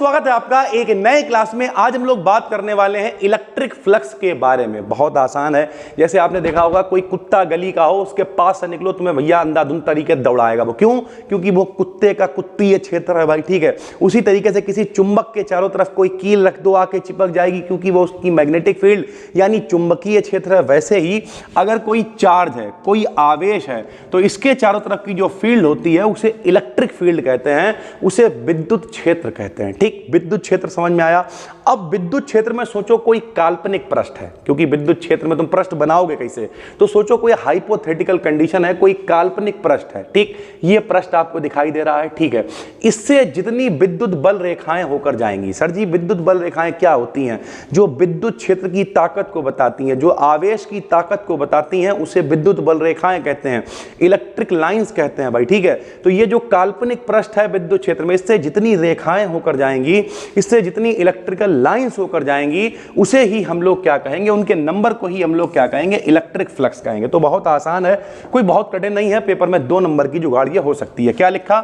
स्वागत है आपका एक नए क्लास में। आज हम लोग बात करने वाले हैं इलेक्ट्रिक फ्लक्स के बारे में। बहुत आसान है, जैसे आपने देखा होगा कोई कुत्ता गली का हो, उसके पास से निकलो, तुम्हें भैया अंधाधुंध तरीके दौड़ाएगा। वो क्यों? क्योंकि वो कुत्ते का कुत्तीय क्षेत्र है भाई, ठीक है। उसी तरीके से किसी चुंबक के चारों तरफ कोई कील रख दो, आके चिपक जाएगी, क्योंकि वो उसकी मैग्नेटिक फील्ड यानी चुंबकीय क्षेत्र है। वैसे ही अगर कोई चार्ज है, कोई आवेश है, तो इसके चारों तरफ की जो फील्ड होती है उसे इलेक्ट्रिक फील्ड कहते हैं, उसे विद्युत क्षेत्र कहते हैं। ठीक, विद्युत क्षेत्र समझ में आया। अब विद्युत क्षेत्र में सोचो कोई काल्पनिक पृष्ठ है, क्योंकि विद्युत क्षेत्र में तुम पृष्ठ बनाओगे कैसे, तो सोचो कोई हाइपोथेटिकल कंडीशन है, कोई काल्पनिक पृष्ठ है। ठीक, ये पृष्ठ आपको दिखाई दे रहा है, ठीक है। इससे जितनी विद्युत बल रेखाएं होकर जाएंगी, सर जी विद्युत बल रेखाएं क्या होती हैं? जो विद्युत क्षेत्र की ताकत को बताती हैं, जो आवेश की ताकत को बताती हैं, उसे विद्युत बल रेखाएं कहते हैं, इलेक्ट्रिक लाइंस कहते हैं भाई, ठीक है। तो ये जो काल्पनिक पृष्ठ है विद्युत क्षेत्र में, इससे जितनी रेखाएं होकर जाएंगी, इससे जितनी इलेक्ट्रिकल लाइंस होकर जाएंगी, उसे ही हम लोग क्या कहेंगे, उनके नंबर को ही हम लोग क्या कहेंगे, इलेक्ट्रिक फ्लक्स कहेंगे। तो बहुत आसान है, कोई बहुत कठिन नहीं है। पेपर में 2 नंबर की जुगाड़ ये हो सकती है। क्या लिखा?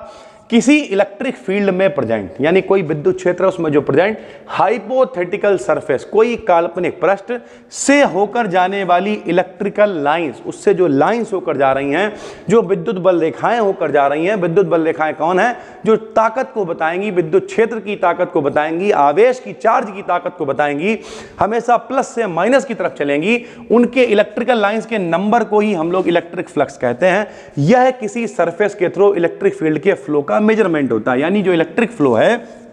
किसी इलेक्ट्रिक फील्ड में प्रेजेंट, यानी कोई विद्युत क्षेत्र उसमें जो प्रेजेंट हाइपोथेटिकल सरफेस, कोई काल्पनिक पृष्ठ से होकर जाने वाली इलेक्ट्रिकल लाइंस, उससे जो लाइंस होकर जा रही हैं, जो विद्युत बल रेखाएं होकर जा रही हैं। विद्युत बल रेखाएं कौन है? जो ताकत को बताएंगी, विद्युत क्षेत्र की ताकत को बताएंगी, आवेश की, चार्ज की ताकत को बताएंगी, हमेशा प्लस से माइनस की तरफ चलेंगी। उनके इलेक्ट्रिकल लाइंस के नंबर को ही हम लोग इलेक्ट्रिक फ्लक्स कहते हैं। यह किसी सरफेस के थ्रू इलेक्ट्रिक फील्ड के फ्लो का मेजरमेंट होता है, यानी जो इलेक्ट्रिक फ्लो है,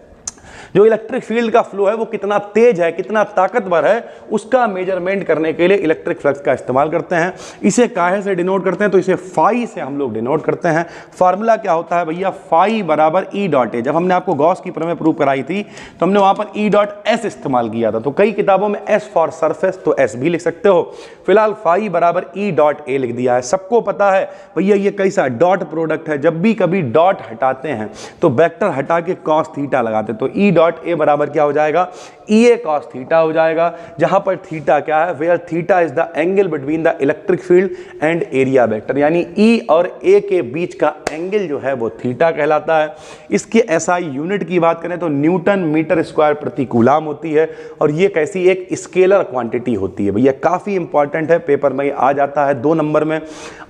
जो इलेक्ट्रिक फील्ड का फ्लो है, वो कितना तेज है, कितना ताकतवर है, उसका मेजरमेंट करने के लिए इलेक्ट्रिक फ्लक्स का इस्तेमाल करते हैं। इसे काहे से डिनोट करते हैं? तो इसे फाई से हम लोग डिनोट करते हैं। फार्मूला क्या होता है भैया? फाई बराबर ई डॉट ए। जब हमने आपको गॉस की प्रमेय प्रूव कराई थी तो हमने वहां पर ई डॉट एस इस्तेमाल किया था। तो कई किताबों में एस फॉर सरफेस, तो एस भी लिख सकते हो। फिलहाल फाई बराबर ई डॉट ए लिख दिया है। सबको पता है भैया ये कैसा डॉट प्रोडक्ट है, जब भी कभी डॉट हटाते हैं तो वेक्टर हटा के कॉस थीटा लगाते, तो ई डॉट ए बराबर क्या हो जाएगा? ई ए कॉस थीटा हो जाएगा। जहां पर थीटा क्या है? Where theta is the angle between the electric field and area vector, यानी ई और ए के बीच का एंगल जो है वो थीटा कहलाता है। इसके एसआई यूनिट की बात करें तो न्यूटन मीटर स्क्वायर प्रति कूलाम होती है, और ये कैसी एक स्केलर क्वांटिटी होती है भैया। काफी इंपॉर्टेंट है, पेपर में आ जाता है 2 नंबर में।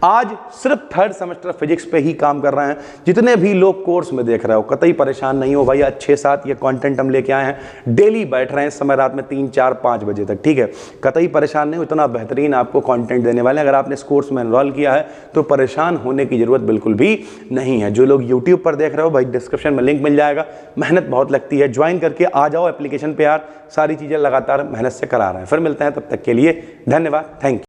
आज सिर्फ 3rd सेमेस्टर फिजिक्स पे ही काम कर रहे हैं। जितने भी लोग कोर्स में देख रहे हो, कतई परेशान नहीं हो भैया। 6-7 ये कंटेंट हम लेके आए हैं, डेली बैठ रहे हैं इस समय रात में 3, 4, 5 बजे तक, ठीक है। कतई परेशान नहीं हो, इतना बेहतरीन आपको कंटेंट देने वाले हैं। अगर आपने इस कोर्स में एनरोल किया है तो परेशान होने की जरूरत बिल्कुल भी नहीं है। जो लोग यूट्यूब पर देख रहे हो भाई, डिस्क्रिप्शन में लिंक मिल जाएगा। मेहनत बहुत लगती है, ज्वाइन करके आ जाओ एप्लीकेशन पे यार। सारी चीजें लगातार मेहनत से करा रहे हैं। फिर मिलते हैं, तब तक के लिए धन्यवाद, थैंक यू।